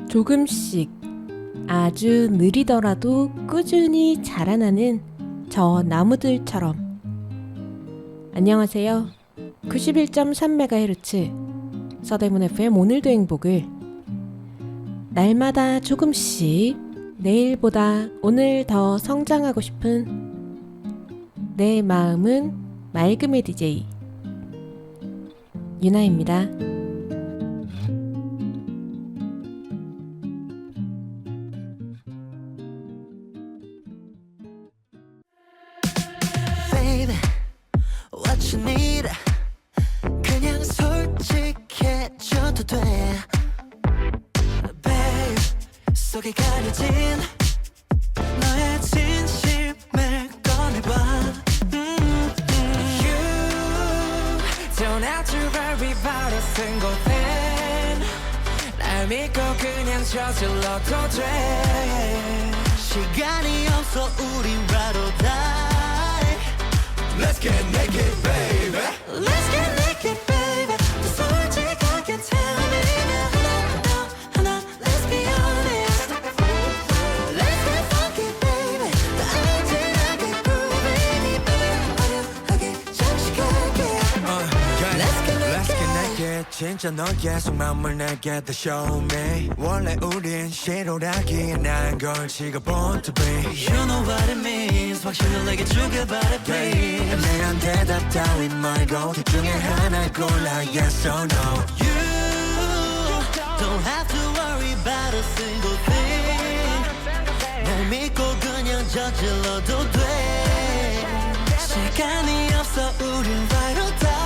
조금씩 아주 느리더라도 꾸준히 자라나는 저 나무들처럼. 안녕하세요. 91.3MHz 서대문 FM 오늘도 행복을 날마다 조금씩 내일보다 오늘 더 성장하고 싶은 내 마음은 맑음의 DJ 유나입니다. Baby, what you need? 그냥 솔직해져도 돼. Babe, 속에 가려진 너의 진심을 꺼내봐. You don't have to worry about a single thing. 날 믿고 그냥 저질러도 돼. 시간이 없어 우린 ride or die. Let's get naked, baby. Let's get naked, baby. 더 솔직하게 tell me 하나, let's be honest. Let's get funky, baby. 더 안전하게 groovy, baby. 화려하게 장식할게. Let's get naked. 진짜 너의 속마음을 내게 다 show me. 원래 우린 실오라기에 난 걸 지가 born to be. You know what it means. 확신을 내게 죽여버려, please. 애매한 대답 따윈 말고 둘 중에 하나를 골라 yes or no. You don't have to worry about a single thing. 날 믿고 그냥 저질러도 돼. 시간이 없어 우린 ride or die.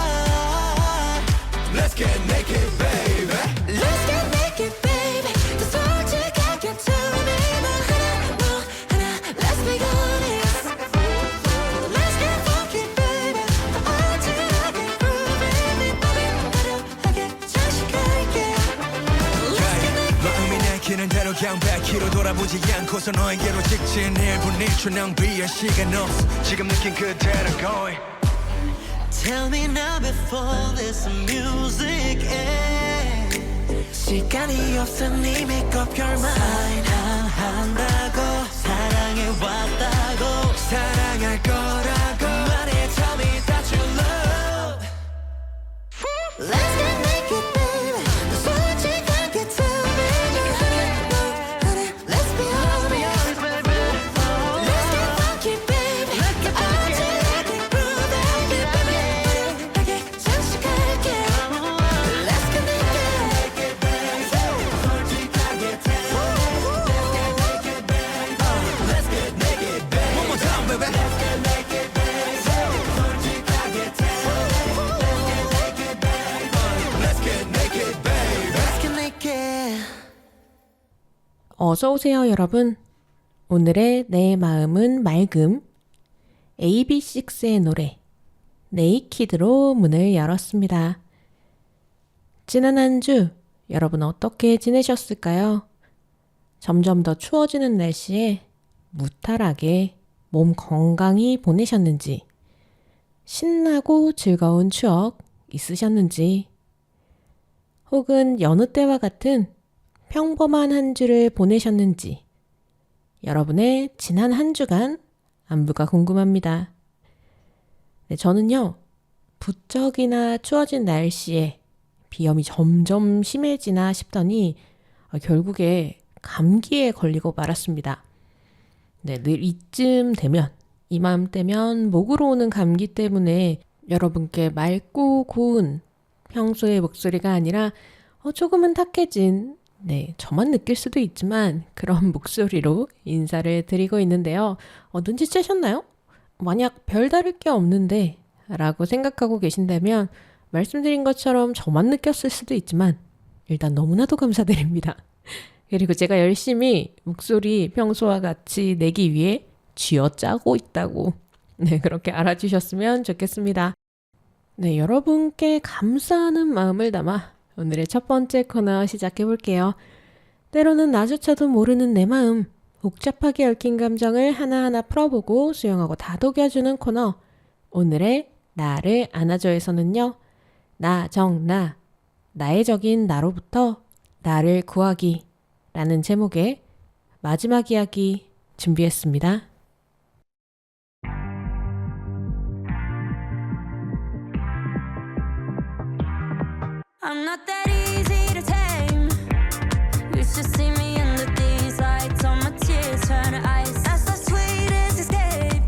Let's get naked, baby. Let's get naked, baby. 더 솔직하게 tell me 하나, let's be honest. Let's get funky, baby. 더 안전하게 groovy, baby. 화려하게 장식할게. Let's get naked. 마음이 내키는 대로 그냥 100km 돌아보지 않고서 너에게로 직진 1분 1초 낭비할 시간 없어 지금 느낀 그대로 going. Tell me now before this music ends. 시간이 없어 네 make up your mind. 사랑한다고 사랑해 왔다고 사랑할 거라고 말해 tell me that you love. Let's get naked, baby. 더 솔직하게 tell me honey, let's be honest, baby. Let's get funky, baby. 안전하게 groovy, baby. 화려하게 장식할게. Let's get naked, baby. 솔직하게 tell me. Let's get naked, baby. One more time, baby. Let's get naked, baby. 솔직하게 tell me. Let's get naked, baby. Let's get naked. 어서오세요 여러분. 오늘의 내 마음은 맑음 AB6IX의 노래 네이키드로 문을 열었습니다. 지난 한 주 여러분 어떻게 지내셨을까요? 점점 더 추워지는 날씨에 무탈하게 몸 건강히 보내셨는지, 신나고 즐거운 추억 있으셨는지, 혹은 여느 때와 같은 평범한 한 주를 보내셨는지 여러분의 지난 한 주간 안부가 궁금합니다. 네, 저는요, 부쩍이나 추워진 날씨에 비염이 점점 심해지나 싶더니 결국에 감기에 걸리고 말았습니다. 네, 늘 이쯤 되면, 이맘때면 목으로 오는 감기 때문에 여러분께 맑고 고운 평소의 목소리가 아니라 조금은 탁해진, 네, 저만 느낄 수도 있지만 그런 목소리로 인사를 드리고 있는데요. 눈치채셨나요? 만약 별다를 게 없는데 라고 생각하고 계신다면 말씀드린 것처럼 저만 느꼈을 수도 있지만 일단 너무나도 감사드립니다. 그리고 제가 열심히 목소리 평소와 같이 내기 위해 쥐어짜고 있다고, 네, 그렇게 알아주셨으면 좋겠습니다. 네, 여러분께 감사하는 마음을 담아 오늘의 첫 번째 코너 시작해 볼게요. 때로는 나조차도 모르는 내 마음, 복잡하게 얽힌 감정을 하나하나 풀어보고 수용하고 다독여주는 코너, 오늘의 나를 안아줘에서는요, 나, 정, 나, 나의 적인 나로부터 나를 구하기, 라는 제목의 마지막 이야기 준비했습니다. I'm not that easy to tame. You should see me under these lights. All my tears turn to ice. That's the sweetest escape.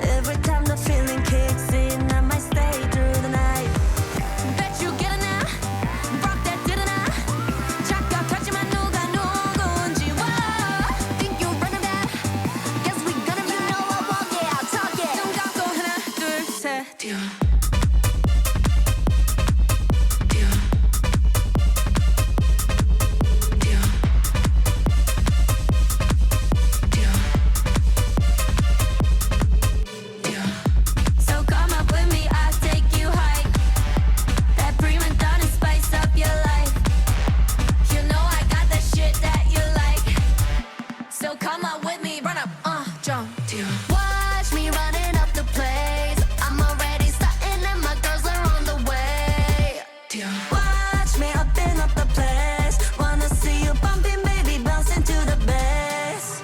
Every time the feeling kicks in, I might stay through the night. Bet you get it now. Rock that did it now. 착각하지만 누가 누군지. Whoa. Think you're running that? Guess we gonna be. You know I walk it, I'll talk it. 눈 감고 하나, 둘, 셋. So come up with me, I'll take you high. That prima donna spice up your life. You know I got that shit that you like. So come up with me, run up, jump. Watch me running up the place. I'm already starting and my girls are on the way. Watch me upping up the place. Wanna see you bumping, baby, bouncing to the bass.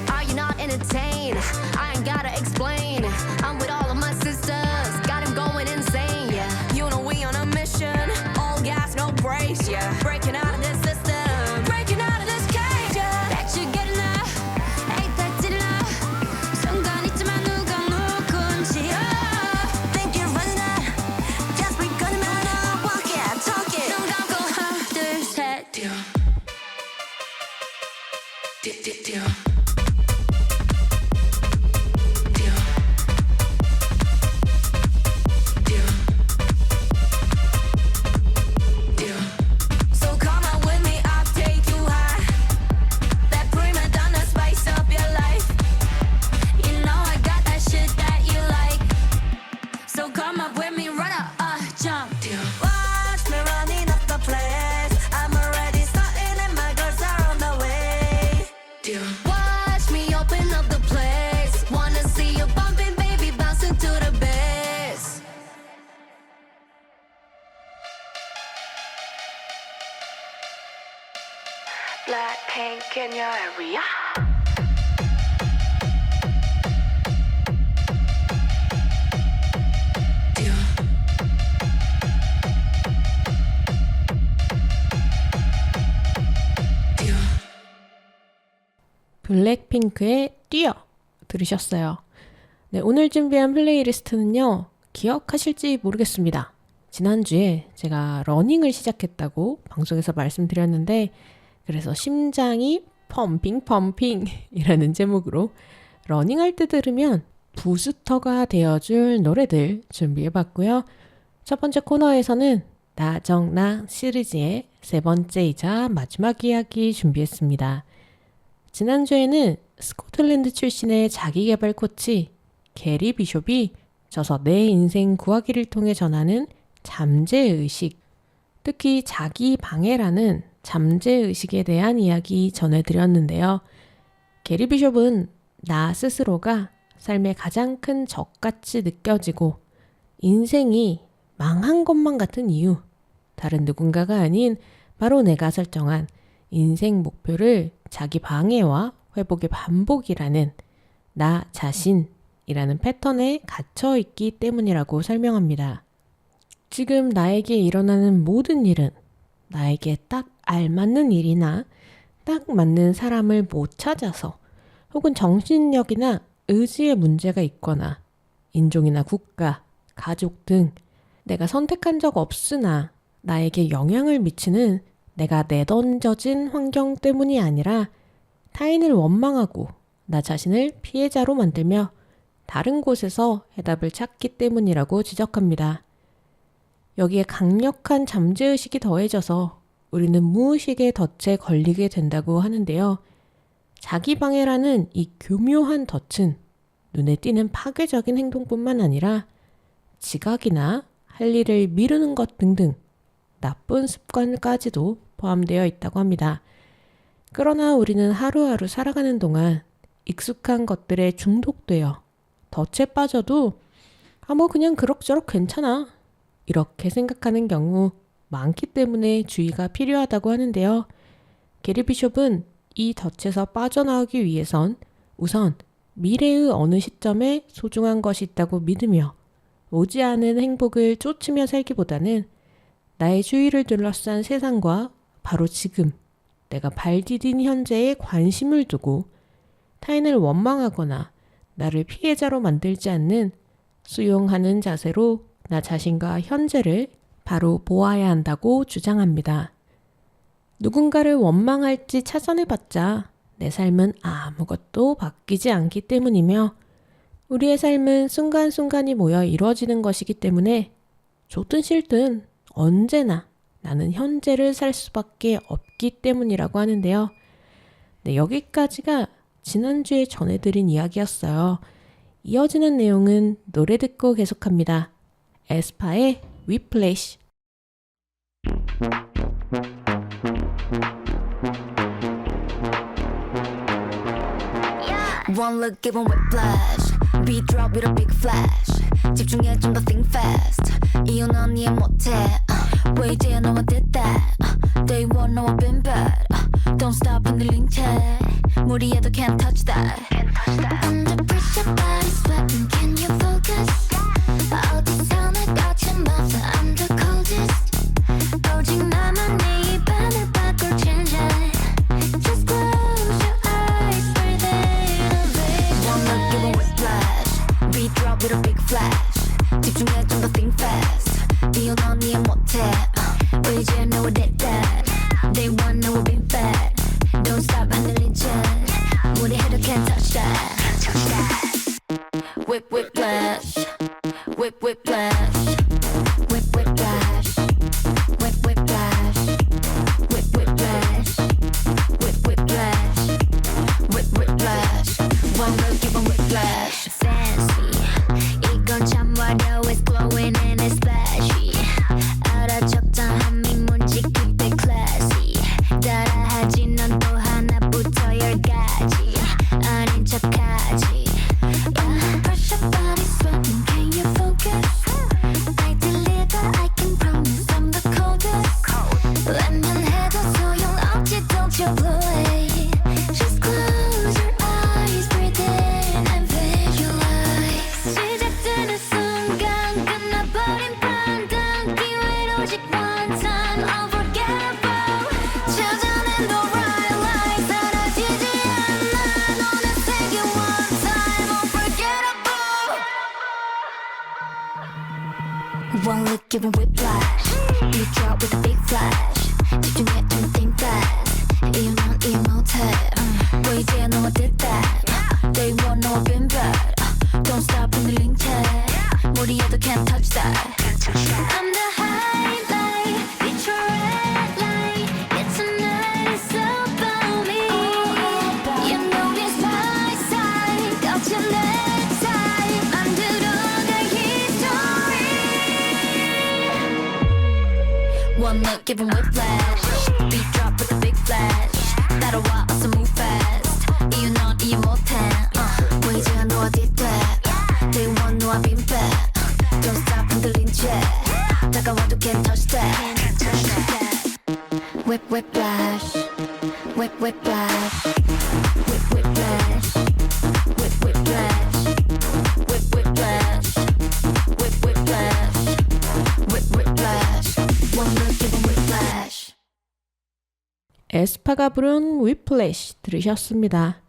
Are you not entertained? I ain't gotta explain. I'm with all of my sisters, got him going insane. Yeah, you know we on a mission. All gas, no brakes. Yeah, breaking out of this system, breaking out of this cage. Yeah, bet you get enough. Ain't that did enough? 순간 있지만 누가 누군지. Think you're running out? Just be gonna walk it, talk it. 눈 감고 하나, 둘, 셋. So come on with me, I'll take you high. That prima donna spice up your life. You know I got that shit that you like. So come up with me, run up, jump. Watch me running up the place. I'm already starting and my girls are on the way. Watch me open up the place. Wanna see you bumping, baby, bouncing to the bass. Blackpink in your area. 블랙핑크의 뛰어 들으셨어요. 네, 오늘 준비한 플레이리스트는요. 기억하실지 모르겠습니다. 지난주에 제가 러닝을 시작했다고 방송에서 말씀드렸는데 그래서 심장이 펌핑 이라는 제목으로 러닝할 때 들으면 부스터가 되어줄 노래들 준비해봤고요. 첫 번째 코너에서는 나정나 시리즈의 세 번째이자 마지막 이야기 준비했습니다. 지난주에는 스코틀랜드 출신의 자기계발 코치 게리 비숍이 저서 내 인생 구하기를 통해 전하는 잠재의식, 특히 자기 방해라는 잠재의식에 대한 이야기 전해드렸는데요. 게리 비숍은 나 스스로가 삶의 가장 큰 적같이 느껴지고 인생이 망한 것만 같은 이유, 다른 누군가가 아닌 바로 내가 설정한 인생 목표를 자기 방해와 회복의 반복이라는 나 자신이라는 패턴에 갇혀 있기 때문이라고 설명합니다. 지금 나에게 일어나는 모든 일은 나에게 딱 알맞는 일이나 딱 맞는 사람을 못 찾아서 혹은 정신력이나 의지에 문제가 있거나 인종이나 국가, 가족 등 내가 선택한 적 없으나 나에게 영향을 미치는 내가 내던져진 환경 때문이 아니라 타인을 원망하고 나 자신을 피해자로 만들며 다른 곳에서 해답을 찾기 때문이라고 지적합니다. 여기에 강력한 잠재의식이 더해져서 우리는 무의식의 덫에 걸리게 된다고 하는데요. 자기방해라는 이 교묘한 덫은 눈에 띄는 파괴적인 행동뿐만 아니라 지각이나 할 일을 미루는 것 등등 나쁜 습관까지도 포함되어 있다고 합니다. 그러나 우리는 하루하루 살아가는 동안 익숙한 것들에 중독되어 덫에 빠져도 뭐 그냥 그럭저럭 괜찮아 이렇게 생각하는 경우 많기 때문에 주의가 필요하다고 하는데요. 게리 비숍은 이 덫에서 빠져나오기 위해선 우선 미래의 어느 시점에 소중한 것이 있다고 믿으며 오지 않은 행복을 쫓으며 살기보다는 나의 주위를 둘러싼 세상과 바로 지금 내가 발 디딘 현재에 관심을 두고 타인을 원망하거나 나를 피해자로 만들지 않는 수용하는 자세로 나 자신과 현재를 바로 보아야 한다고 주장합니다. 누군가를 원망할지 찾아내봤자 내 삶은 아무것도 바뀌지 않기 때문이며 우리의 삶은 순간순간이 모여 이루어지는 것이기 때문에 좋든 싫든 언제나 나는 현재를 살 수밖에 없기 때문이라고 하는데요. 네, 여기까지가 지난주에 전해드린 이야기였어요. 이어지는 내용은 노래 듣고 계속합니다. 에스파의 Whiplash. One look, give 'em whiplash. Beat drop with a big flash. 집중해 좀 더 think fast. 이유는 이해 못해. 왜 이제야 너와 did that? Day one 너와 been bad. Don't stop 흔들린 채. 무리해도 can't touch that. Under pressure, body sweating. Can you focus? 어디서 날 거침없어. I'm the coldest. 오직 나만 네 입안을 바꿀 change it. Just close your eyes, breathe in, baby. One look, give 'em whiplash. Beat drop with a big flash. 집중해 좀 더 think fast. 이유는 이해 못해. 왜 이제 너와 did that? Day one 너와 been bad. Don't stop 흔들린 채. 무리해도 can't touch that. Whip whiplash. Whip whiplash. Whip whiplash. Whip whiplash. Whip whiplash. Whip whiplash. Whip whiplash. One look, give 'em whiplash. Fancy. 이건 참 화려해, it's glowing and it's flashy. 알아 적당함이 뭔지 keep it classy. 따라하지 넌 또 하나부터 열까지. 아닌 척하지. Pressure body sweating, can you focus? I deliver, I can promise I'm the coldest. 외면해도 소용없지, don't you blow it. Just close your eyes, breathe in and visualize. 시작되는 순간 끝나버린 판단. 기회는 오직 one time, unforgettable. 찾아낸 the right line, 사라지지 않아. 너는 세계 one time, unforgettable. One look, give 'em whiplash. You drop with a big flash. 집중해 좀 think fast. 이유는 이해 못해. 왜 이제야 너와 did that? Day one 너와 been bad. Don't stop 흔들린 채. 무리해도 can't touch that. I'm the highlight. It's your red light. It's a night, it's about me. You know it's my side. 거친 내 side. 만들어갈 history. One look, give 'em whiplash. Beat drop with a big flash. 따라와, 어서 move fast. 이유는 이해 못해. 왜 이제야 너와 did that? Day one 너와 been bad. Don't stop 흔들린 채. 다가와도 can't touch that. Whip whiplash. Whip whiplash. Whip whiplash. Whip whiplash. Whip whiplash. Whip whiplash. Whip whiplash. One look, give 'em whiplash. 에스파가 부른 Whiplash 들으셨습니다.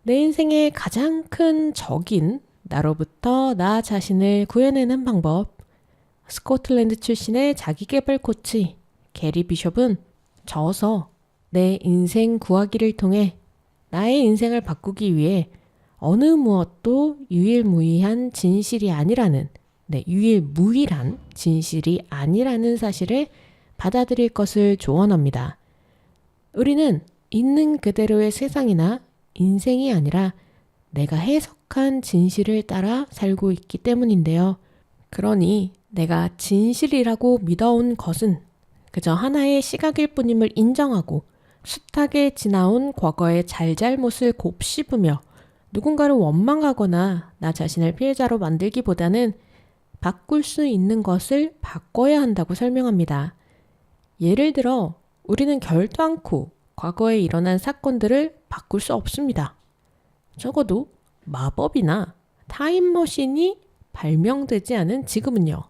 내 인생의 가장 큰 적인 나로부터 나 자신을 구해내는 방법. 스코틀랜드 출신의 자기계발 코치 게리 비숍은 저서 내 인생 구하기를 통해 나의 인생을 바꾸기 위해 어느 무엇도 유일무이한 진실이 아니라는, 유일무이한 진실이 아니라는 사실을 받아들일 것을 조언합니다. 우리는 있는 그대로의 세상이나 인생이 아니라 내가 해석한 진실을 따라 살고 있기 때문인데요. 그러니 내가 진실이라고 믿어온 것은 그저 하나의 시각일 뿐임을 인정하고 숱하게 지나온 과거의 잘잘못을 곱씹으며 누군가를 원망하거나 나 자신을 피해자로 만들기보다는 바꿀 수 있는 것을 바꿔야 한다고 설명합니다. 예를 들어 우리는 결단코 과거에 일어난 사건들을 바꿀 수 없습니다. 적어도 마법이나 타임머신이 발명되지 않은 지금은요.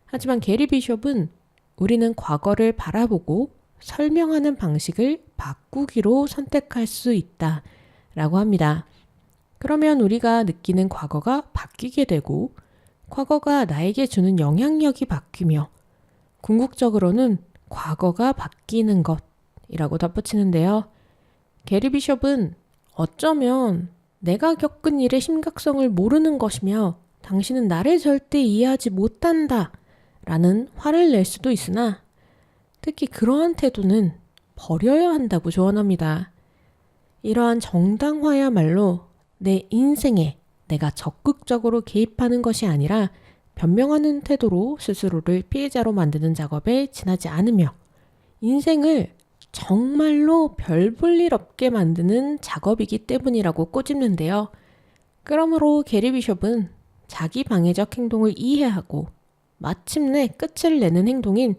하지만 게리 비숍은 우리는 과거를 바라보고 설명하는 방식을 바꾸기로 선택할 수 있다 라고 합니다. 그러면 우리가 느끼는 과거가 바뀌게 되고 과거가 나에게 주는 영향력이 바뀌며 궁극적으로는 과거가 바뀌는 것이라고 덧붙이는데요. 게리 비숍은 어쩌면 내가 겪은 일의 심각성을 모르는 것이며 당신은 나를 절대 이해하지 못한다 라는 화를 낼 수도 있으나 특히 그러한 태도는 버려야 한다고 조언합니다. 이러한 정당화야말로 내 인생에 내가 적극적으로 개입하는 것이 아니라 변명하는 태도로 스스로를 피해자로 만드는 작업에 지나지 않으며 인생을 정말로 별 볼 일 없게 만드는 작업이기 때문이라고 꼬집는데요. 그러므로 게리 비숍은 자기 방해적 행동을 이해하고 마침내 끝을 내는 행동인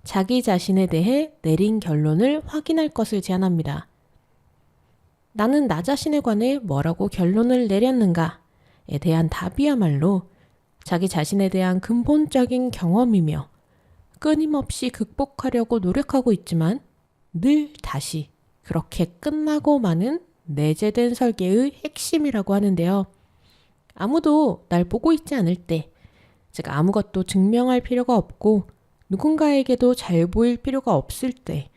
자기 자신에 대해 내린 결론을 확인할 것을 제안합니다. 나는 나 자신에 관해 뭐라고 결론을 내렸는가에 대한 답이야말로 자기 자신에 대한 근본적인 경험이며 끊임없이 극복하려고 노력하고 있지만 늘 다시 그렇게 끝나고 마는 내재된 설계의 핵심이라고 하는데요. 아무도 날 보고 있지 않을 때, 즉 아무것도 증명할 필요가 없고 누군가에게도 잘 보일 필요가 없을 때,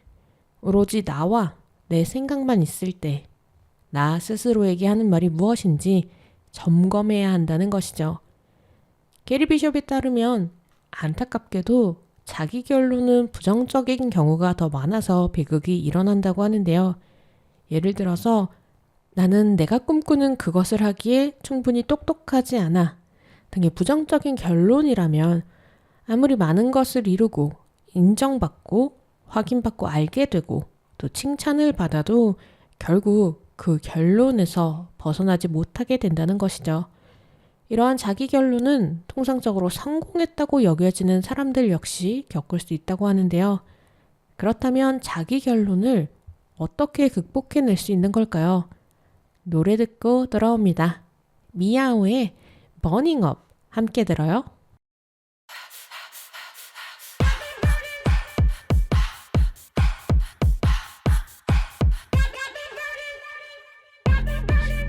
오로지 나와 내 생각만 있을 때, 나 스스로에게 하는 말이 무엇인지 점검해야 한다는 것이죠. 게리 비숍에 따르면 안타깝게도 자기 결론은 부정적인 경우가 더 많아서 비극이 일어난다고 하는데요. 예를 들어서 나는 내가 꿈꾸는 그것을 하기에 충분히 똑똑하지 않아 등의 부정적인 결론이라면 아무리 많은 것을 이루고 인정받고 확인받고 알게 되고 또 칭찬을 받아도 결국 그 결론에서 벗어나지 못하게 된다는 것이죠. 이러한 자기 결론은 통상적으로 성공했다고 여겨지는 사람들 역시 겪을 수 있다고 하는데요. 그렇다면 자기 결론을 어떻게 극복해낼 수 있는 걸까요? 노래 듣고 돌아옵니다. 미아오의 버닝 업 함께 들어요.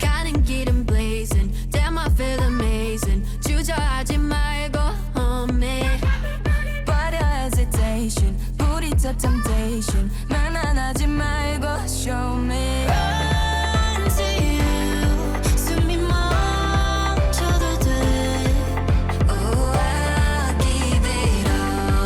가는 길은 blazing, damn I feel amazing. 주저하지 말고 homie. 버려 hesitation, put it to temptation. 만만하지 말고 show me. Run to you, 숨이 멈춰도 돼. Oh, I'll give it all.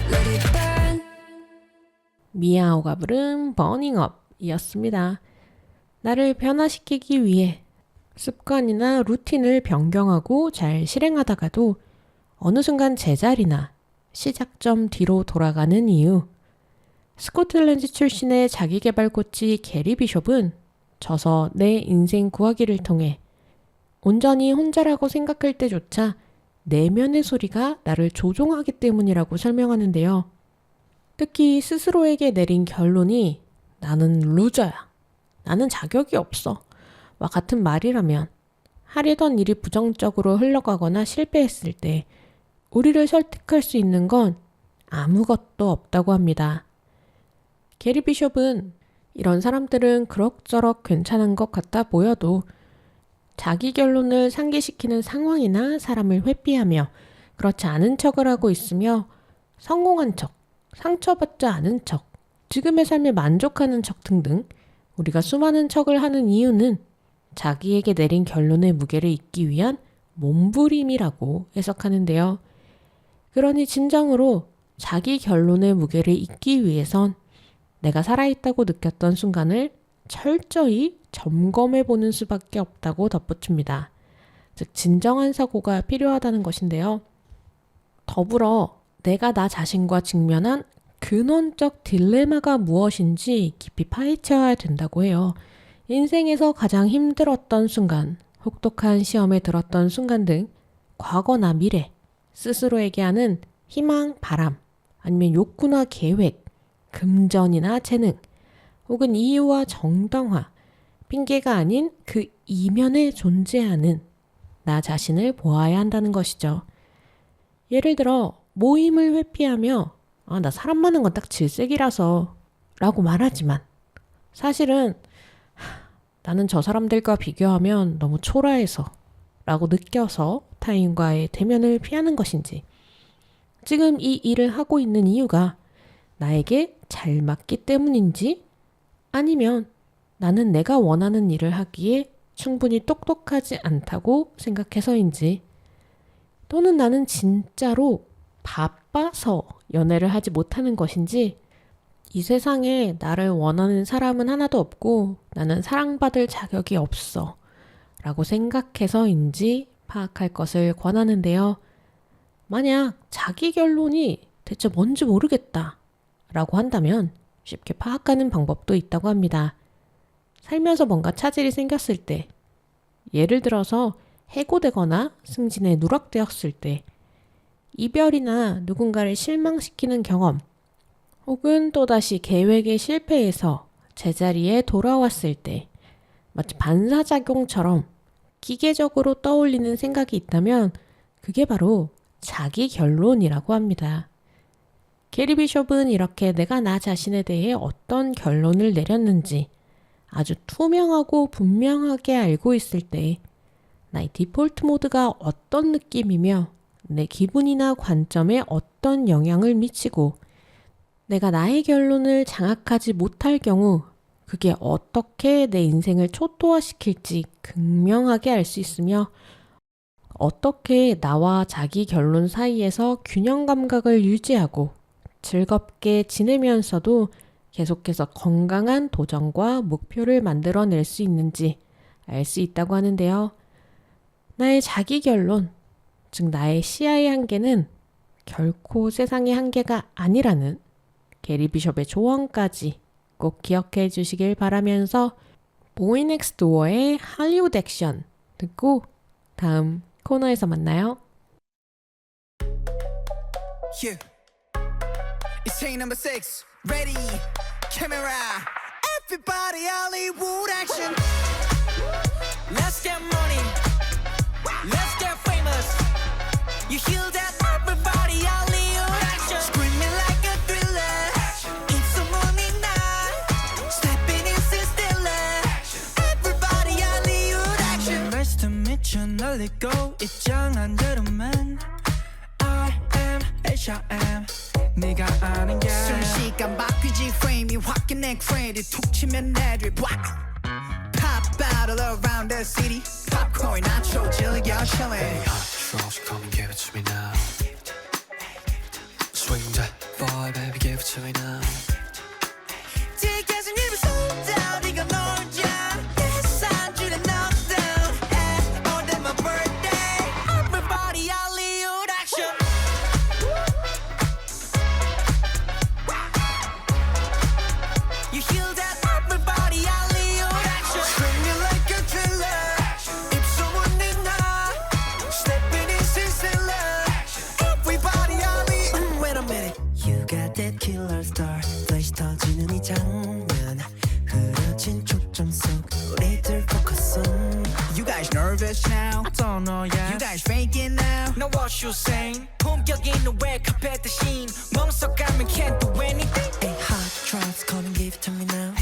let it burn. 미아오가 부른 버닝업이었습니다. 나를 변화시키기 위해 습관이나 루틴을 변경하고 잘 실행하다가도 어느 순간 제자리나 시작점 뒤로 돌아가는 이유. 스코틀랜드 출신의 자기계발 코치 게리 비숍은 저서 내 인생 구하기를 통해 온전히 혼자라고 생각할 때조차 내면의 소리가 나를 조종하기 때문이라고 설명하는데요. 특히 스스로에게 내린 결론이 나는 루저야. 나는 자격이 없어. 와 같은 말이라면 하려던 일이 부정적으로 흘러가거나 실패했을 때 우리를 설득할 수 있는 건 아무것도 없다고 합니다. 게리 비숍은 이런 사람들은 그럭저럭 괜찮은 것 같아 보여도 자기 결론을 상기시키는 상황이나 사람을 회피하며 그렇지 않은 척을 하고 있으며 성공한 척, 상처받지 않은 척, 지금의 삶에 만족하는 척 등등 우리가 수많은 척을 하는 이유는 자기에게 내린 결론의 무게를 잊기 위한 몸부림이라고 해석하는데요. 그러니 진정으로 자기 결론의 무게를 잊기 위해선 내가 살아있다고 느꼈던 순간을 철저히 점검해보는 수밖에 없다고 덧붙입니다. 즉 진정한 사고가 필요하다는 것인데요. 더불어 내가 나 자신과 직면한 근원적 딜레마가 무엇인지 깊이 파헤쳐야 된다고 해요. 인생에서 가장 힘들었던 순간, 혹독한 시험에 들었던 순간 등 과거나 미래, 스스로에게 하는 희망, 바람, 아니면 욕구나 계획, 금전이나 재능, 혹은 이유와 정당화, 핑계가 아닌 그 이면에 존재하는 나 자신을 보아야 한다는 것이죠. 예를 들어 모임을 회피하며 나 사람 많은 건 딱 질색이라서 라고 말하지만 사실은 나는 저 사람들과 비교하면 너무 초라해서 라고 느껴서 타인과의 대면을 피하는 것인지 지금 이 일을 하고 있는 이유가 나에게 잘 맞기 때문인지 아니면 나는 내가 원하는 일을 하기에 충분히 똑똑하지 않다고 생각해서인지 또는 나는 진짜로 바빠서 연애를 하지 못하는 것인지 이 세상에 나를 원하는 사람은 하나도 없고 나는 사랑받을 자격이 없어 라고 생각해서인지 파악할 것을 권하는데요. 만약 자기 결론이 대체 뭔지 모르겠다 라고 한다면 쉽게 파악하는 방법도 있다고 합니다. 살면서 뭔가 차질이 생겼을 때, 예를 들어서 해고되거나 승진에 누락되었을 때, 이별이나 누군가를 실망시키는 경험, 혹은 또다시 계획에 실패해서 제자리에 돌아왔을 때, 마치 반사작용처럼 기계적으로 떠올리는 생각이 있다면 그게 바로 자기 결론이라고 합니다. 게리 비숍은 이렇게 내가 나 자신에 대해 어떤 결론을 내렸는지 아주 투명하고 분명하게 알고 있을 때 나의 디폴트 모드가 어떤 느낌이며 내 기분이나 관점에 어떤 영향을 미치고 내가 나의 결론을 장악하지 못할 경우 그게 어떻게 내 인생을 초토화시킬지 극명하게 알 수 있으며 어떻게 나와 자기 결론 사이에서 균형 감각을 유지하고 즐겁게 지내면서도 계속해서 건강한 도전과 목표를 만들어낼 수 있는지 알 수 있다고 하는데요. 나의 자기 결론, 즉 나의 시야의 한계는 결코 세상의 한계가 아니라는 게리 비숍의 조언까지 꼭 기억해 주시길 바라면서 보이 넥스트 도어의 할리우드 액션 듣고 다음 코너에서 만나요. Yeah. It's take number 6. Ready, camera. Everybody Hollywood action. Let's get money. Let's get famous. You hear that? Everybody Hollywood action. Screaming like a thriller. It's a morning night. Stepping in stiller. Everybody Hollywood action. Nice to meet you. 널 잊고 입장한 대로만 I am H.I.M. 네가 아는 게 순식간 바뀌지 프레임이 화끈해 크레딧 툭 치면 애들 Pop battle around the city Popcorn 나초 즐겨 chillin' Hey, hot, come and give it to me now Swing that give it to me now. Take as and give it down. 이거 놀자. Yes, I'm doing knockdown. On them my birthday. Everybody Hollywood action. You hear that? Everybody Hollywood action. Swing it like a thriller. If someone did not stepping in sincere. Everybody Hollywood. Wait a minute. You got that killer star. 플래시 터지는 이 장면. 흐려진 초점 속 우리들 focus on. You guys nervous now? I don't know yet. You guys faking now? Know what you saying? 품격 있는 왜 카페 대신 멈춰가면 can't do anything. Hey, hot tracks, come and give it to me now.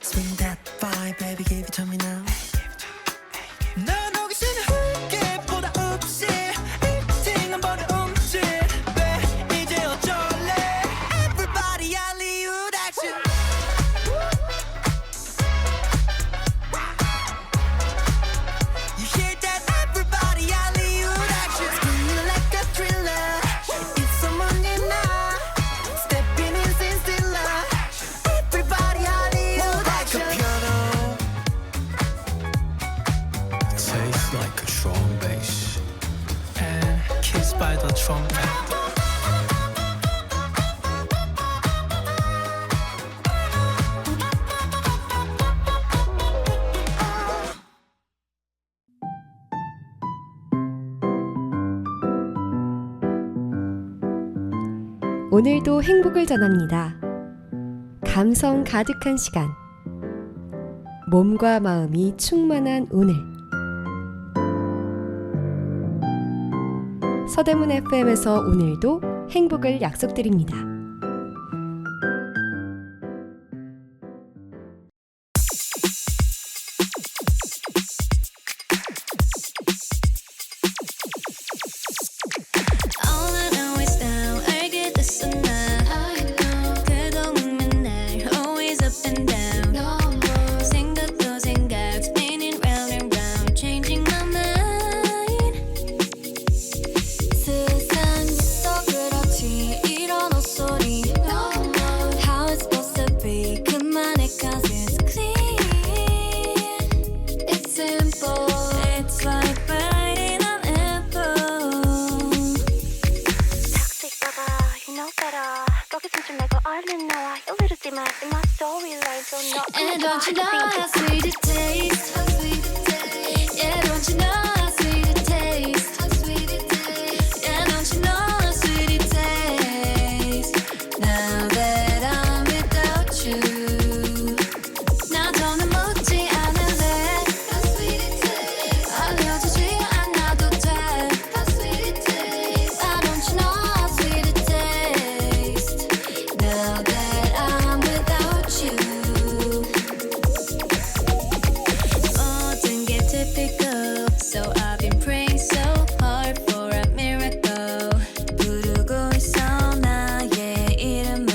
Swing that vibe, baby, give it to me now. 난 호기심에 흙에보다 없이 일팅은 버려 움찔. 왜 이제 어쩔래? Everybody Hollywood action. You hear that? Everybody Hollywood action. Screaming like a thriller. It's someone you know. Stepping in sin stiller. Everybody Hollywood action. Like a piano. Tastes like a strong bass. And kissed by the trumpet. 오늘도 행복을 전합니다. 감성 가득한 시간. 몸과 마음이 충만한 오늘. 서대문 FM에서 오늘도 행복을 약속드립니다. All I know is now 알게 됐어 나 그동안 맨날 always up and down 생각도 생각 spinning round and round changing my mind 세상에서 그렇지 이런 헛소리 How it's supposed to be 그만해 cause it's clean It's simple It's like biting an apple Toxic lover, you know better. 거기서 좀 내고 얼른 나와. 이르지 마, in my storyline. So no, And don't you know how sweet it tastes? Yeah, don't you know how sweet it tastes? Yeah, don't you know how sweet it tastes? Now that I'm without you, 나 더는 묻지 않을래. 알려주지 않아도 돼. Why don't you know how sweet it tastes? Now that I'm without you. 모든 게 typical, so I've been praying so hard for a miracle. 부르고 있어 나의 이름을.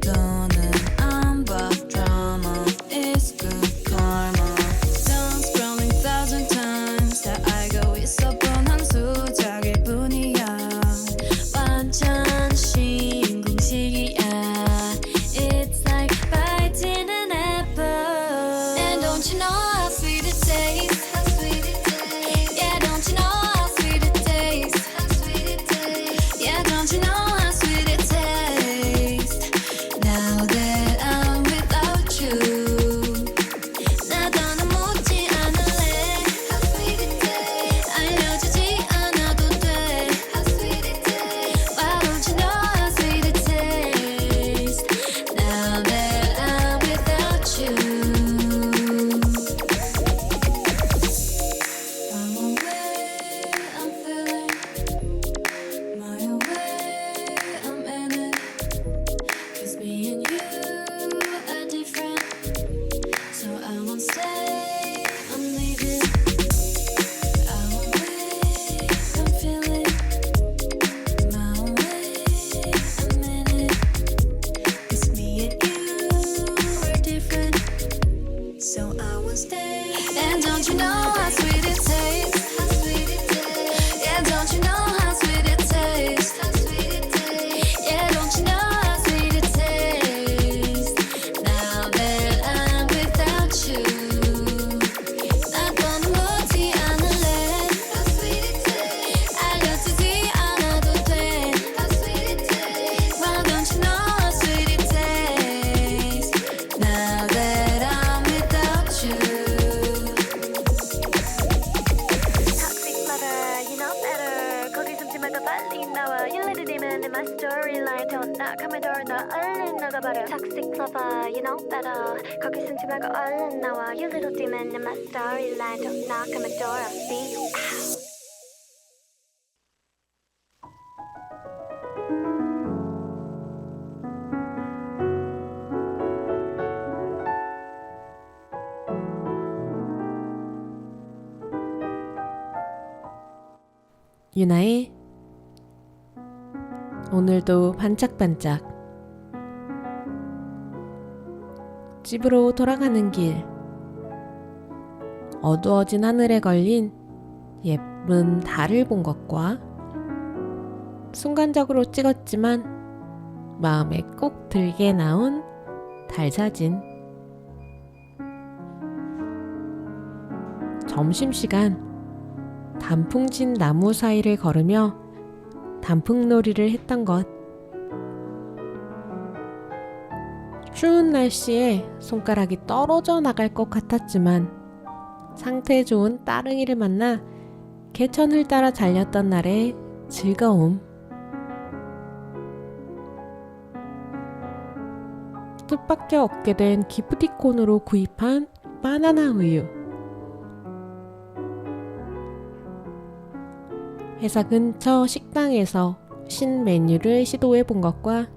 더는 안 봐 drama, it's good karma. Songs scrolling 1,000 times 다 알고 있어 본 한 수작일 뿐이야. 완전 신공식이야. It's like biting an apple. And don't you know how sweet it tastes? Yeah, don't you know how sweet it tastes? Yeah, don't you know how sweet it tastes? Now that I'm without you, 나 더는 묻지 않을래. 알려주지 않아도 돼. Why don't my storyline 더 나가면 더 얼른 나가버려 Toxic lover you know better 거기 숨지 말고 얼른 나와 You little demon in my storyline 더 나가면 I'll see you out 유나의 오늘도 반짝반짝. 집으로 돌아가는 길. 어두워진 하늘에 걸린 예쁜 달을 본 것과 순간적으로 찍었지만 마음에 꼭 들게 나온 달 사진. 점심시간 단풍진 나무 사이를 걸으며 단풍놀이를 했던 것. 추운 날씨에 손가락이 떨어져 나갈 것 같았지만 상태 좋은 따릉이를 만나 개천을 따라 달렸던 날의 즐거움. 뜻밖의 얻게 된 기프티콘으로 구입한 바나나 우유. 회사 근처 식당에서 신메뉴를 시도해 본 것과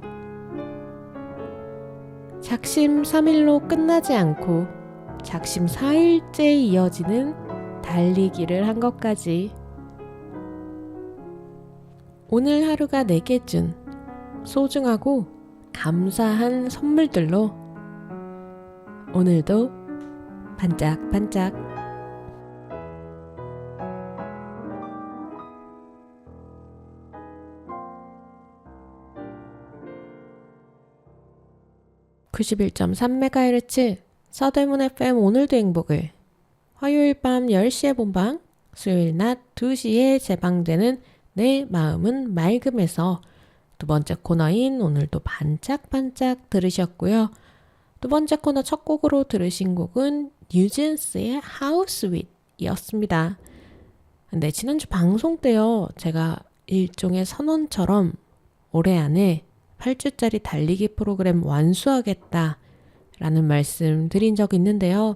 작심 3일로 끝나지 않고 작심 4일째 이어지는 달리기를 한 것까지. 오늘 하루가 내게 준 소중하고 감사한 선물들로 오늘도 반짝반짝. (91.3MHz) 서대문 FM 오늘도 행복을 화요일 밤 10시에 본방, 수요일 낮 2시에 재방되는 내 마음은 맑음에서 두 번째 코너인 오늘도 반짝반짝 들으셨고요. 두 번째 코너 첫 곡으로 들으신 곡은 뉴진스의 How Sweet이었습니다. 근데 지난주 방송 때요, 제가 일종의 선언처럼 올해 안에 8주짜리 달리기 프로그램 완수하겠다 라는 말씀 드린 적이 있는데요.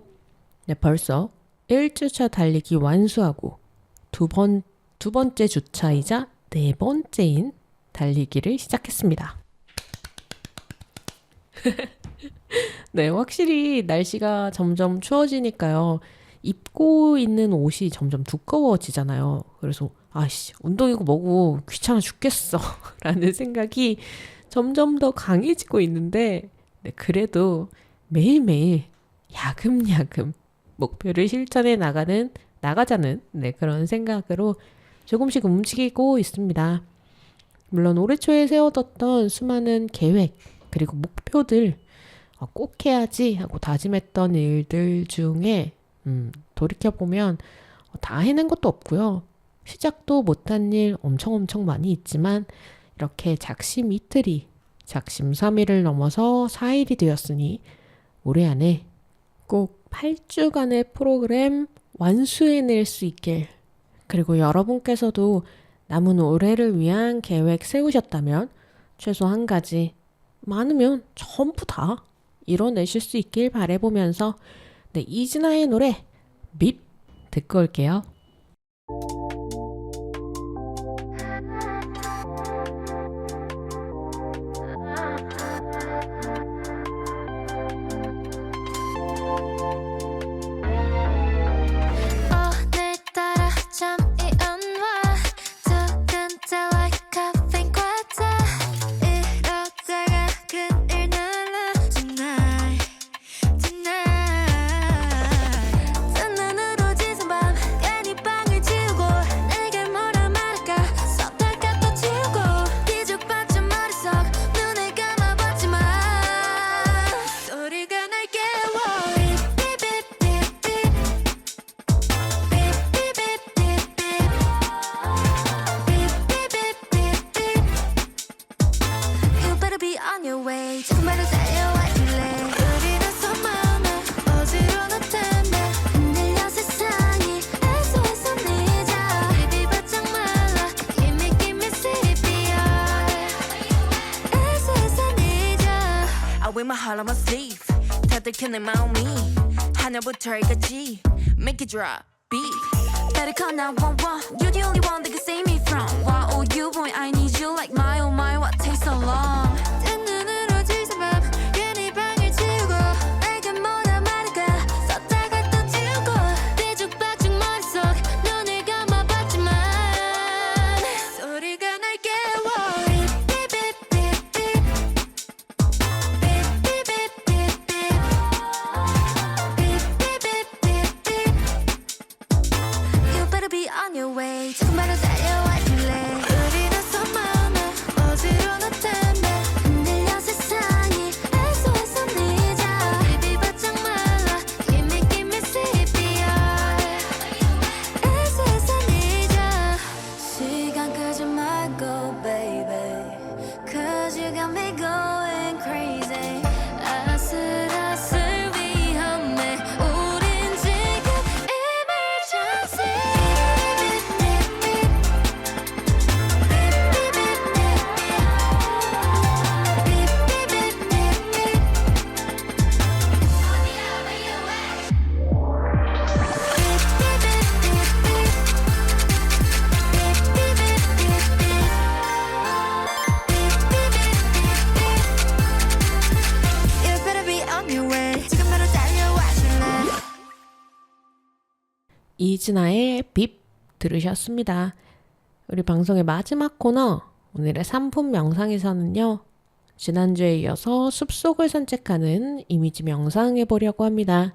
네, 벌써 1주차 달리기 완수하고 두 번째 주차이자 네 번째인 달리기를 시작했습니다. 네, 확실히 날씨가 점점 추워지니까요. 입고 있는 옷이 점점 두꺼워지잖아요. 그래서 아씨, 운동이고 뭐고 귀찮아 죽겠어 라는 생각이 점점 더 강해지고 있는데, 네, 그래도 매일매일 야금야금 목표를 실천해 나가자는 네, 그런 생각으로 조금씩 움직이고 있습니다. 물론 올해 초에 세워뒀던 수많은 계획 그리고 목표들, 꼭 해야지 하고 다짐했던 일들 중에 돌이켜보면 다 해낸 것도 없고요. 시작도 못한 일 엄청 많이 있지만 이렇게 작심 이틀이 작심 3일을 넘어서 4일이 되었으니 올해 안에 꼭 8주간의 프로그램 완수해낼 수 있길, 그리고 여러분께서도 남은 올해를 위한 계획 세우셨다면 최소 한 가지, 많으면 전부 다 이뤄내실 수 있길 바라보면서 네, 이진아의 노래 밉 듣고 올게요. 오늘따라 잠이 안 와. 두근대 like caffeine 과자. 이러다가 그일 날라. Tonight, tonight. 뜬 눈으로 지선 밤 괜히 방을 지우고 내게 뭐라 말할까 섭달까 또 지우고 뒤죽박죽 머릿속 눈을 감아봤지만 소리가 날 깨워. You better be on your way. 조금 말을 달려와 있을래. 우리는 서만해. 어지러운 너 때문에 흔들려 세상이. SOS 늦어. Baby 바짝 말라. Give me CPR. with my heart on my sleeve. 다들 켜내 마음이 하늘부터 끝까지 make it drop beat. Better call 911. You're the only one that can save me from. Why oh you boy I need you like my oh my what takes so long. 뜬 눈으로 지새밤 괜히 방을 치우고 내가 뭐라 말할까 썼다가 또 지우고 뒤죽박죽 머릿속 눈을 감아봤지만 소리가 날 깨워. You better be on your way. 지금 바로 달려와 줄래? 우리는 손마음에 어지러운 텐데 흔들려 세상이 애써서 늦어. Baby 바짝 말라. Give me CPR. 애써서 늦어. 시간 끄지 말고 baby. Cause you got me going crazy. 아슬아슬 위험해. 우린 지금 emergency. You better be on your way. 지금 바로 달려와 줄래? 이진아의 빕 들으셨습니다. 우리 방송의 마지막 코너 오늘의 3분 명상에서는요. 지난주에 이어서 숲속을 산책하는 이미지 명상 해보려고 합니다.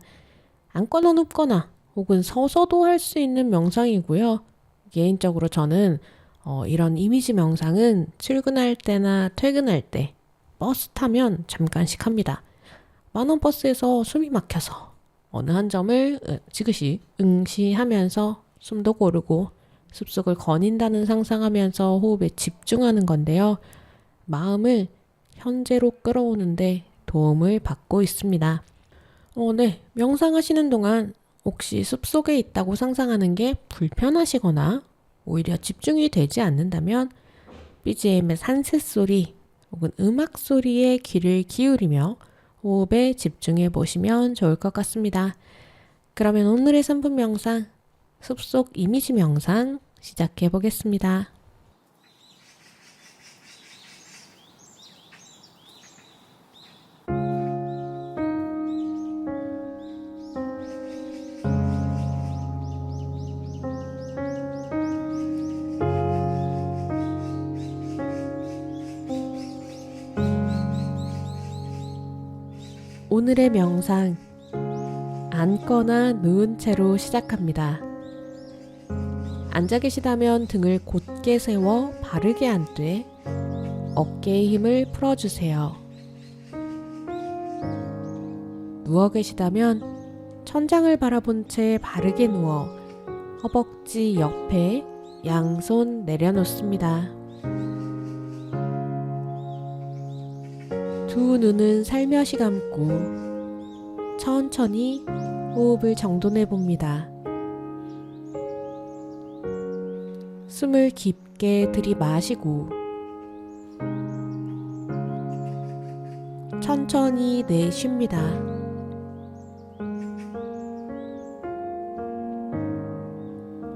앉거나 눕거나 혹은 서서도 할 수 있는 명상이고요. 개인적으로 저는 이런 이미지 명상은 출근할 때나 퇴근할 때 버스 타면 잠깐씩 합니다. 만원 버스에서 숨이 막혀서 어느 한 점을 지그시 응시하면서 숨도 고르고 숲속을 거닌다는 상상하면서 호흡에 집중하는 건데요. 마음을 현재로 끌어오는데 도움을 받고 있습니다. 네. 명상하시는 동안 혹시 숲속에 있다고 상상하는 게 불편하시거나 오히려 집중이 되지 않는다면 BGM의 산새소리 혹은 음악 소리에 귀를 기울이며 호흡에 집중해 보시면 좋을 것 같습니다. 그러면 오늘의 3분 명상, 숲속 이미지 명상 시작해 보겠습니다. 오늘의 명상, 앉거나 누운 채로 시작합니다. 앉아 계시다면 등을 곧게 세워 바르게 앉되 어깨의 힘을 풀어주세요. 누워 계시다면 천장을 바라본 채 바르게 누워 허벅지 옆에 양손 내려놓습니다. 두 눈은 살며시 감고 천천히 호흡을 정돈해 봅니다. 숨을 깊게 들이마시고 천천히 내쉽니다.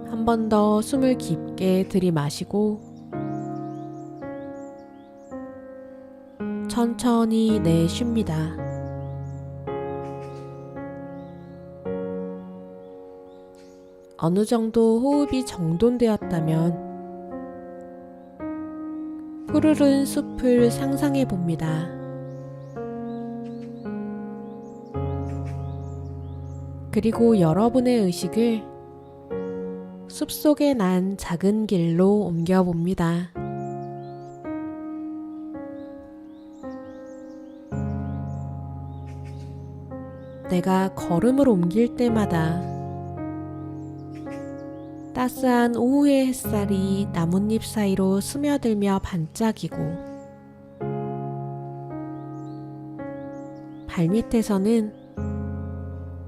한 번 더 숨을 깊게 들이마시고 천천히 내쉽니다. 어느 정도 호흡이 정돈되었다면 푸르른 숲을 상상해 봅니다. 그리고 여러분의 의식을 숲속에 난 작은 길로 옮겨 봅니다. 내가 걸음을 옮길 때마다 따스한 오후의 햇살이 나뭇잎 사이로 스며들며 반짝이고 발밑에서는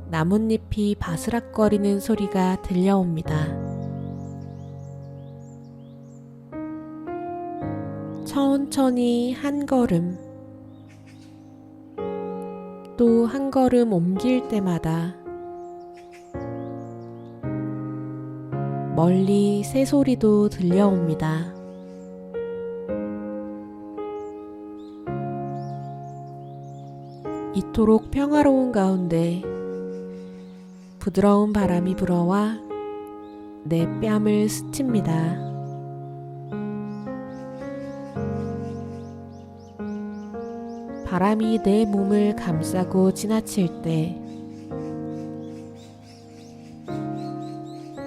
나뭇잎이 바스락거리는 소리가 들려옵니다. 천천히 한 걸음 또 한 걸음 옮길 때마다 멀리 새소리도 들려옵니다. 이토록 평화로운 가운데 부드러운 바람이 불어와 내 뺨을 스칩니다. 바람이 내 몸을 감싸고 지나칠 때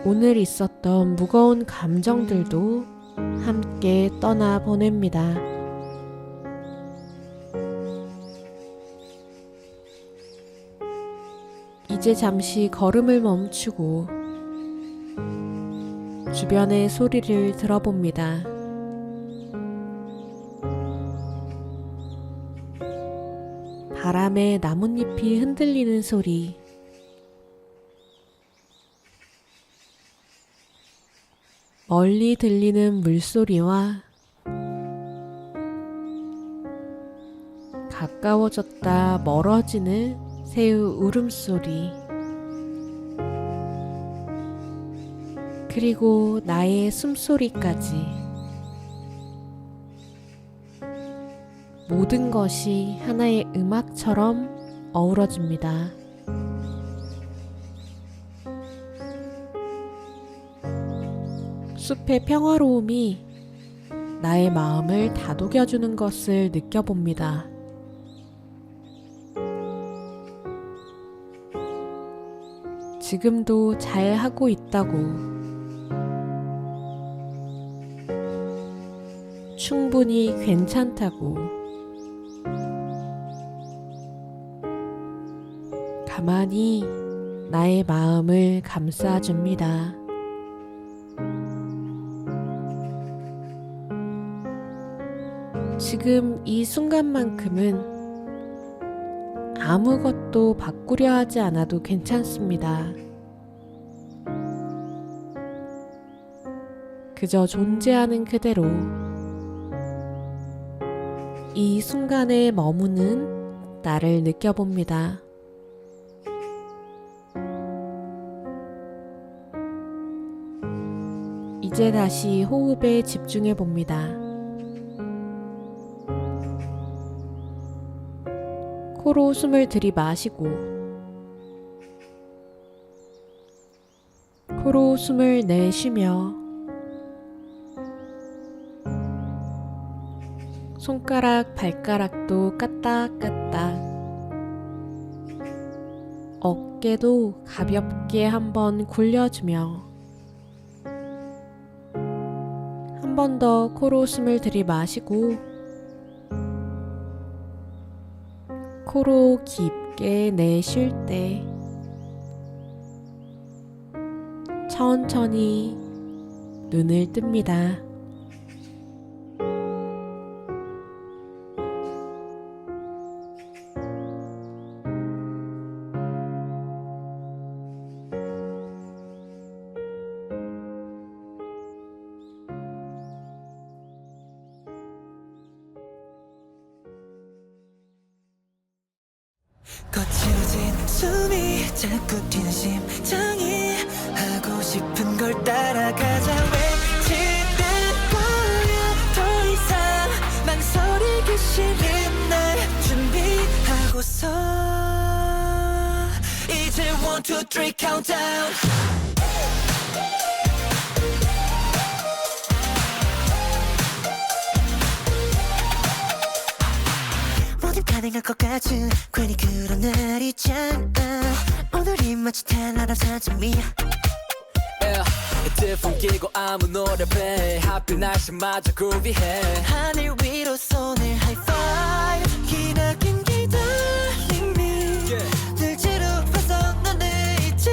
오늘 있었던 무거운 감정들도 함께 떠나 보냅니다. 이제 잠시 걸음을 멈추고 주변의 소리를 들어봅니다. 바람에 나뭇잎이 흔들리는 소리, 멀리 들리는 물소리와 가까워졌다 멀어지는 새우 울음소리, 그리고 나의 숨소리까지 모든 것이 하나의 음악처럼 어우러집니다. 숲의 평화로움이 나의 마음을 다독여주는 것을 느껴봅니다. 지금도 잘 하고 있다고, 충분히 괜찮다고, 가만히 나의 마음을 감싸줍니다. 지금 이 순간만큼은 아무것도 바꾸려 하지 않아도 괜찮습니다. 그저 존재하는 그대로 이 순간에 머무는 나를 느껴봅니다. 이제 다시 호흡에 집중해 봅니다. 코로 숨을 들이마시고 코로 숨을 내쉬며 손가락, 발가락도 까딱까딱, 어깨도 가볍게 한번 굴려주며 한 번 더 코로 숨을 들이마시고 코로 깊게 내쉴 때 천천히 눈을 뜹니다. 거칠어진 숨이 자꾸 뛰는 심장이 하고 싶은 걸 따라가자 외치는 거야 더 이상 망설이기 싫은 날 준비하고서 이제 1, 2, 3 countdown 뭐든 가능할 것 같은 괜히 그런 날 있잖아 오늘이 마치 달라라서 점이야 이제 풍기고 아무 노래 play 하필 날씨마저 groovy해 하늘 위로 손을 high five 기나긴 기다림이 늘 지루해서 너는 이제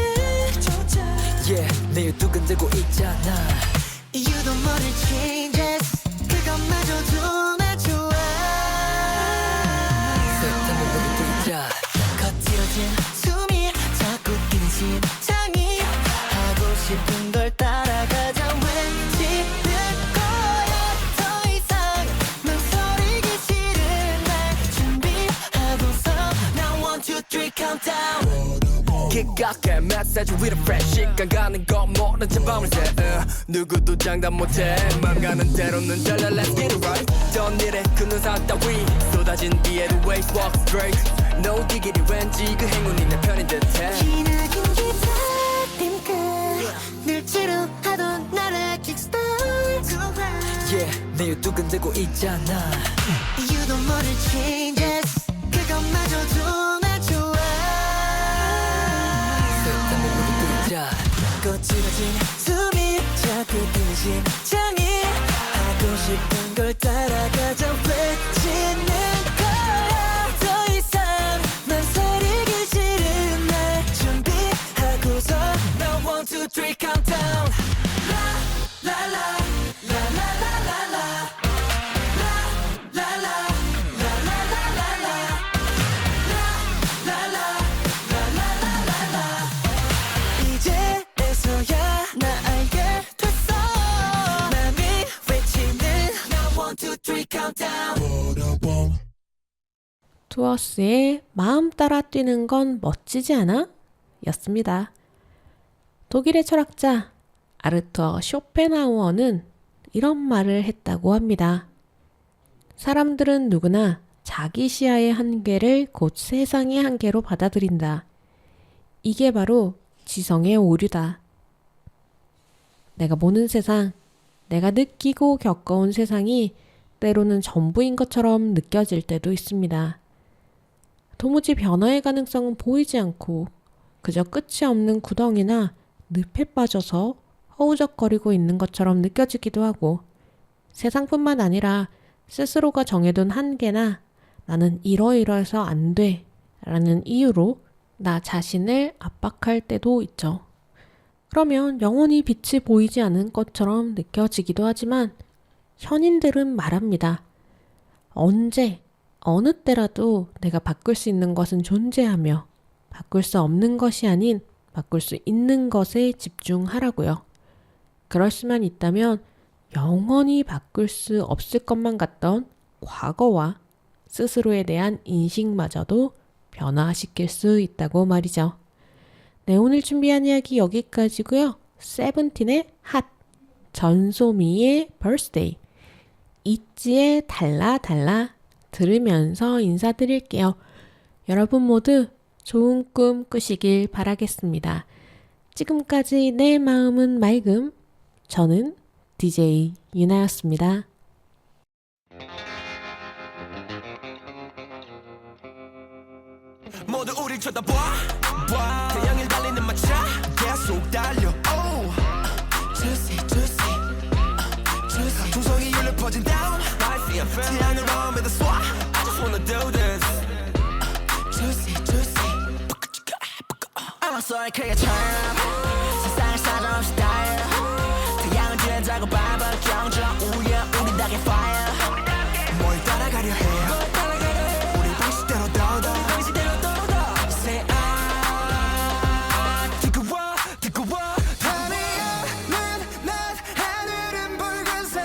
조자 내일 두근대고 있잖아 You don't wanna changes 그것마저도 나 좋아 세상을 보니 뛰자 거칠어진 숨이 자꾸 뛰는 심장이 하고 싶은 걸 따라가자 외치는 거야 더 이상 망설이기 기각해 메시지 with a fresh 시간 가는 거 모른 채 밤을 새 누구도 장담 못해 맘 가는 대로는 달라 let's get it right 전 일에 그 눈사 따위 쏟아진 비에도 waves walk straight no diggity 왠지 그 행운이 내 편인 듯해 기나긴 기다림 끝늘 지루하던 나를 kickstart yeah 내일 두근대고 있잖아 You don't want to changes 그것마저도 난 좋아 쓸데없는 우리 둘자 거칠어진 숨이 자꾸 드는 심장이 하고 싶은 걸 따라가자 외치는 거야 더 이상 망설이기 싫은 날 준비하고서 Now 1, 2, 3 countdown 이제서야 나 알게 됐어 맘이 외치는 Now 1, 2, 3 countdown 투어스의 마음 따라 뛰는 건 멋지지 않아? 였습니다. 독일의 철학자 아르투어 쇼펜하우어는 이런 말을 했다고 합니다. 사람들은 누구나 자기 시야의 한계를 곧 세상의 한계로 받아들인다. 이게 바로 지성의 오류다. 내가 보는 세상, 내가 느끼고 겪어온 세상이 때로는 전부인 것처럼 느껴질 때도 있습니다. 도무지 변화의 가능성은 보이지 않고 그저 끝이 없는 구덩이나 늪에 빠져서 허우적거리고 있는 것처럼 느껴지기도 하고 세상뿐만 아니라 스스로가 정해둔 한계나 나는 이러이러해서 안 돼 라는 이유로 나 자신을 압박할 때도 있죠. 그러면 영원히 빛이 보이지 않은 것처럼 느껴지기도 하지만 현인들은 말합니다. 언제, 어느 때라도 내가 바꿀 수 있는 것은 존재하며 바꿀 수 없는 것이 아닌 바꿀 수 있는 것에 집중하라고요. 그럴 수만 있다면 영원히 바꿀 수 없을 것만 같던 과거와 스스로에 대한 인식마저도 변화시킬 수 있다고 말이죠. 네, 오늘 준비한 이야기 여기까지고요. 세븐틴의 핫, 전소미의 birthday, 있지의 달라 달라 들으면서 인사드릴게요. 여러분 모두 좋은 꿈 꾸시길 바라겠습니다. 지금까지 내 마음은 맑음. 저는 DJ 유나였습니다. 모두 우릴 쳐다봐 태양을 달리는 마차 계속 달려 Juicy juicy 중성이 울려 퍼진 down 태양을 마음에다 쏴 I just wanna do this Juicy juicy I'm a soul 크게처럼 세상을 사정없이 달려 태양을 지나자고 밟아 경적 우예 우리 닭의 fire 뭘 따라가려 해 우리 방식대로 더더 Say 뜨거워 하늘은 낮 하늘은 붉은색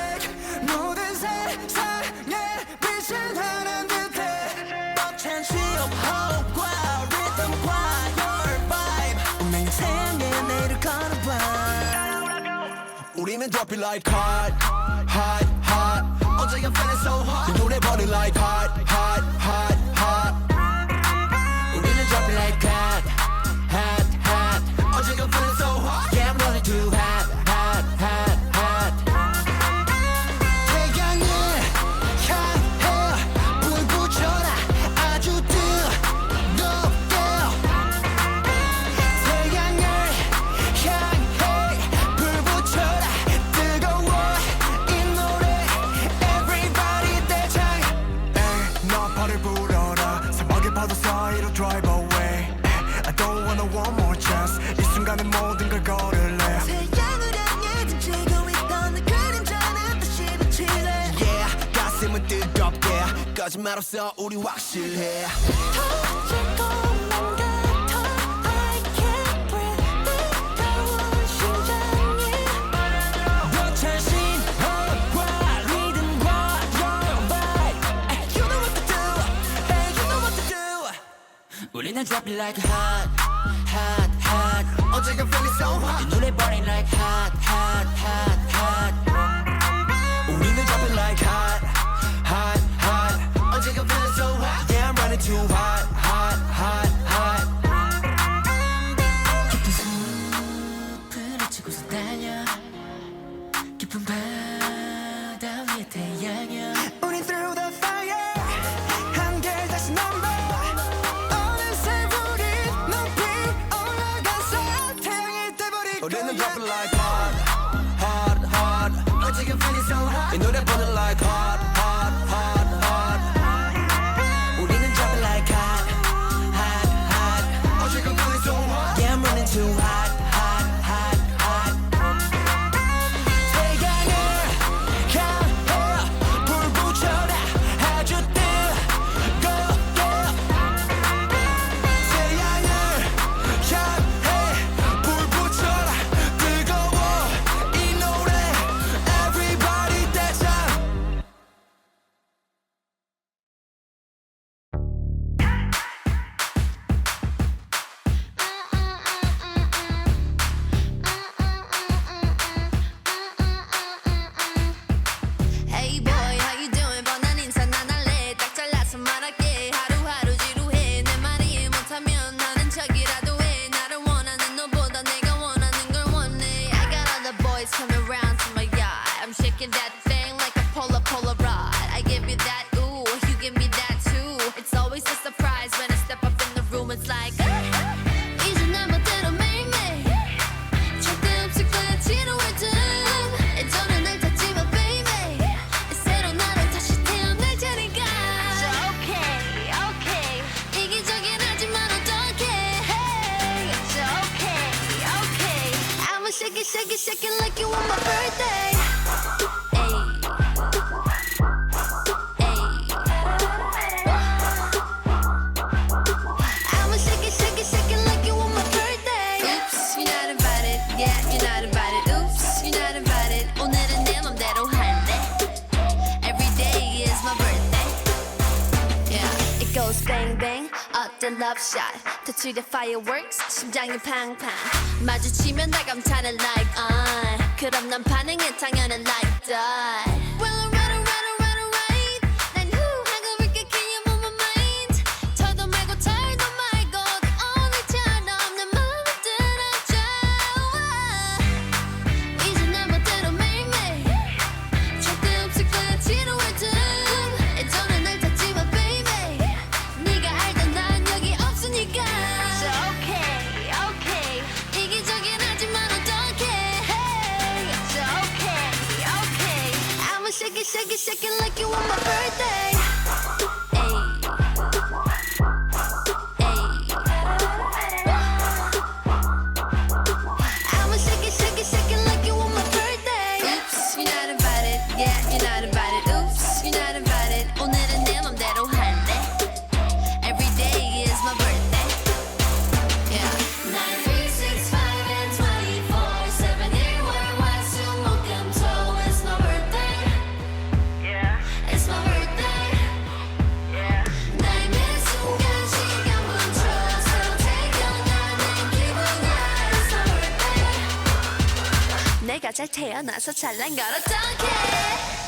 모든 세상에 빛을 하는 듯해 벅찬 취업호흡과 리듬과 your vibe 운명의 태양에 내일을 걸어봐 우리는 drop it like hot hot hot 어제가 feeling so hot 이 노래 burning like hot hot hot hot 우리는 drop it like hot hot hot 어제가 feeling so hot yeah I'm running too hot hot hot hot 태양을 향해 불 붙여라 아주 뜨겁게 태양을 향해 불 붙여라 뜨거워 이 노래 Everybody 대장 너 발을 불어라 사막의 파도 사이로 drive away I don't wanna one more chance 이 순간에 모든 걸 걸을래 태양을 향해 등지고 있던 내 그림자는 다시 비치네 Yeah 가슴은 뜨겁게 거짓말 없어 우리 확실해 터질 것만 같아 I can't breathe 뜨거운 심장이 벅찬 신호과 리듬과 your vibe You know what to do Hey you know what to do 우린 우리는 drop it like hot, hot, hot. 어제가 feeling so hot. 이 노래 burning like hot, hot, hot, hot. 우리는 drop it like hot, hot, hot. 어제가 feeling so hot. Yeah, I'm running too hot, hot, hot, hot. 깊은 숲을 헤치고서 달려 깊은 바다 위에 태양이야. 우린 through the fire. 한결 다시 넘버. 어느새 우리 높이 올라가서 태양이 돼버릴 거야. 우리는 drop it like hot, hot, hot. 어제가 feeling so hot. 이 노래 burning like hot, hot, hot, hot. 우리는 drop it like hot, hot, hot. 어제가 feeling so hot. Yeah, I'm running too hot, hot, hot, hot. 태양을 향해 불 붙여라 아주 뜨겁게. 태양을 향해 불 붙여라 뜨거워 이 노래 everybody dance up. Hey boy, how you doing? 뻔한 인사 난 할래. 딱 잘라서 말할게. 하루하루 지루해. 내 말이 못하면 나는 척이라도 해. 나를 원하는 너보다 내가 원하는 걸 원해. I got other boys coming round to my yard. I'm shaking that thing like a Polaroid. I give you that, ooh, you give me that too. It's always a surprise when I step up in the room. It's like 이제 내 멋대로 매일매일 절대 없을 거야 지루할 듯. 예전에 날 탔지만 baby 새로 나를 다시 태어날 테니까. So okay, okay. 이기적인 하지만 어떡해. Hey, so okay, okay. I'ma shake it, shake it, shake it like you on my birthday. Hey, hey. I'ma shake it, shake it, shake it like you on my birthday. Oops, you're not invited. Yeah, you're not invited. Oops, you're not invited. 오늘은 내 맘대로 할래. Every day is my birthday. Yeah, it goes bang bang. 어떤 love shot. 터트려 fireworks. 심장이 팡팡. 마주치면 다 감탄을 like 그럼 난 반응해 당연히 like that. Well, alright, alright, alright, alright. 난 한국을게 can you move my mind. 털도 말고 털도 말고 네 오늘처럼 내 맘을 들어줘. 이제 내 멋대로 매일매일 절대 없을 거야 지루할 듯. 예전에 날 탔지만 baby 네가 알던 난 여기 없으니까. So okay, okay. 이기적인 하지만 어떡해. Hey, so okay, okay. I'ma shake it, shake it, shake it like you on my birthday. Hey, hey. I'ma shake it, shake it, shake it like you on my birthday. Oops, you're not invited. Yeah, you're not invited. Oops, you're not invited. 오늘은 내 맘대로 할래. Every day is my birthday. Yeah. 9, 3, 6, 5 and 24/7 일월화 수목금토. It's my birthday. Yeah. It's my birthday. Yeah. 날 매 순간 시간 멈춰서 태어나는 기분이야. It's my birthday. 내가 잘 태어나서 잘난 걸 어떡해.